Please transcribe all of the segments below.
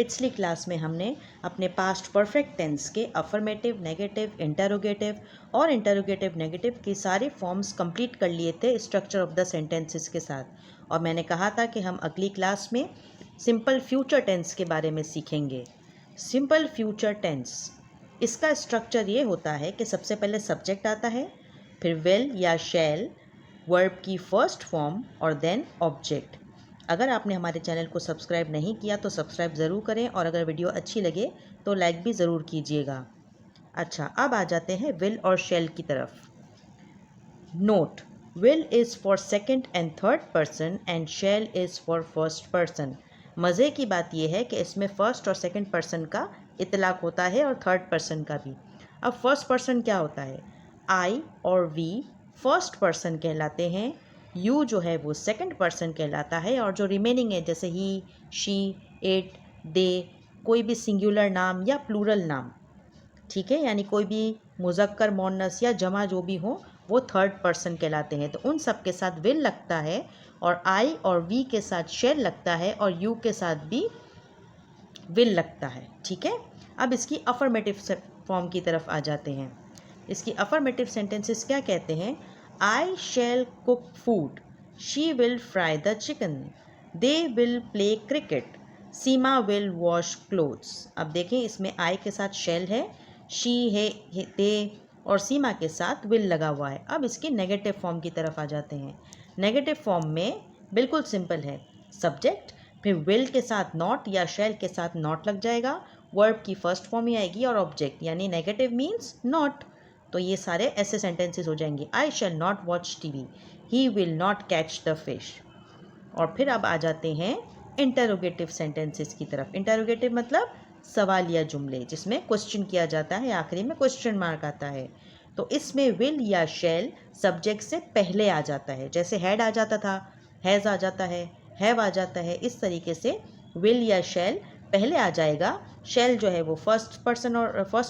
पिछली क्लास में हमने अपने पास्ट परफेक्ट टेंस के अफर्मेटिव, नेगेटिव, इंटरोगेटिव और इंटरोगेटिव नेगेटिव की सारे फॉर्म्स कंप्लीट कर लिए थे स्ट्रक्चर ऑफ द सेंटेंसेस के साथ। और मैंने कहा था कि हम अगली क्लास में सिंपल फ्यूचर टेंस के बारे में सीखेंगे। सिंपल फ्यूचर टेंस, इसका स्ट्रक्चर ये होता है कि सबसे पहले सब्जेक्ट आता है, फिर विल या शैल, वर्ब की फर्स्ट फॉर्म और देन ऑब्जेक्ट। अगर आपने हमारे चैनल को सब्सक्राइब नहीं किया तो सब्सक्राइब ज़रूर करें और अगर वीडियो अच्छी लगे तो लाइक भी ज़रूर कीजिएगा। अच्छा, अब आ जाते हैं विल और शैल की तरफ। Note, will is for second and third person and shall is for first person. मज़े की बात यह है कि इसमें फर्स्ट और सेकंड पर्सन का इतलाक होता है और थर्ड पर्सन का भी। अब फर्स्ट पर्सन क्या होता है? आई और वी फर्स्ट पर्सन कहलाते हैं, यू जो है वो सेकंड पर्सन कहलाता है और जो रिमेनिंग है जैसे ही, शी, इट, दे, कोई भी सिंगुलर नाम या प्लूरल नाम, ठीक है, यानी कोई भी मुज़क्कर, मोन्नस या जमा जो भी हो वो थर्ड पर्सन कहलाते हैं। तो उन सब के साथ विल लगता है और आई और वी के साथ शैल लगता है और यू के साथ भी विल लगता है। ठीक है, अब इसकी अफर्मेटिव फॉर्म की तरफ आ जाते हैं। इसकी अफर्मेटिव सेंटेंसेस क्या कहते हैं? I shall cook food, she will fry the chicken, they will play cricket, Seema will wash clothes. अब देखें, इसमें आई के साथ शैल है, शी है, दे और सीमा के साथ विल लगा हुआ है। अब इसके नेगेटिव फॉर्म की तरफ आ जाते हैं। नेगेटिव फॉर्म में बिल्कुल सिंपल है, सब्जेक्ट, फिर विल के साथ नॉट या शैल के साथ नॉट लग जाएगा, वर्ब की फर्स्ट फॉर्म ही आएगी और ऑब्जेक्ट, यानी नेगेटिव मीन्स नॉट। तो ये सारे ऐसे सेंटेंसेस हो जाएंगे। I shall not watch TV, he will not catch the fish. और फिर अब आ जाते हैं इंटरोगेटिव सेंटेंसेस की तरफ। इंटरोगेटिव मतलब सवालिया जुमले जिसमें क्वेश्चन किया जाता है, आखिरी में क्वेश्चन मार्क आता है। तो इसमें विल या शैल सब्जेक्ट से पहले आ जाता है, जैसे हैड आ जाता था, हैज़ आ जाता है, हैव आ जाता है। इस तरीके से विल या शैल पहले आ जाएगा। शैल जो है वो फर्स्ट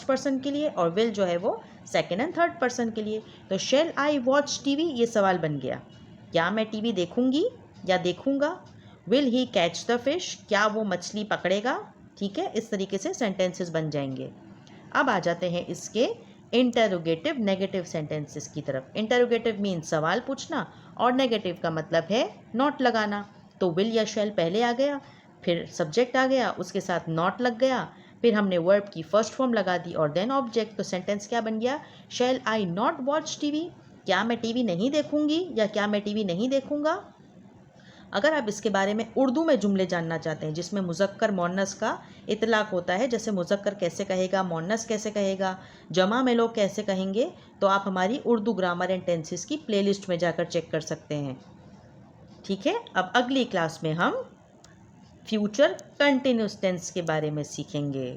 पर्सन के लिए और विल जो है वो सेकेंड एंड थर्ड पर्सन के लिए। तो शैल आई वॉच टीवी, ये सवाल बन गया, क्या मैं टीवी देखूंगी या देखूंगा? Will he catch the fish, क्या वो मछली पकड़ेगा? ठीक है, इस तरीके से सेंटेंसेस बन जाएंगे। अब आ जाते हैं इसके इंटरोगेटिव नेगेटिव सेंटेंसेस की तरफ। इंटरोगेटिव मीन्स सवाल पूछना और नेगेटिव का मतलब है नॉट लगाना। तो विल या शैल पहले आ गया, फिर सब्जेक्ट आ गया, उसके साथ नॉट लग गया, फिर हमने वर्ब की फर्स्ट फॉर्म लगा दी और देन ऑब्जेक्ट। तो सेंटेंस क्या बन गया? शैल आई नॉट वॉच टीवी, क्या मैं टीवी नहीं देखूंगी या क्या मैं टीवी नहीं देखूंगा? अगर आप इसके बारे में उर्दू में जुमले जानना चाहते हैं जिसमें मुज़क्कर मोन्नस का इतलाक होता है, जैसे मुज़क्कर कैसे कहेगा, मोन्नस कैसे कहेगा, जमा में लोग कैसे कहेंगे, तो आप हमारी उर्दू ग्रामर एंड टेंसेस की प्लेलिस्ट में जाकर चेक कर सकते हैं। ठीक है, अब अगली क्लास में हम फ्यूचर कंटिन्यूस टेंस के बारे में सीखेंगे।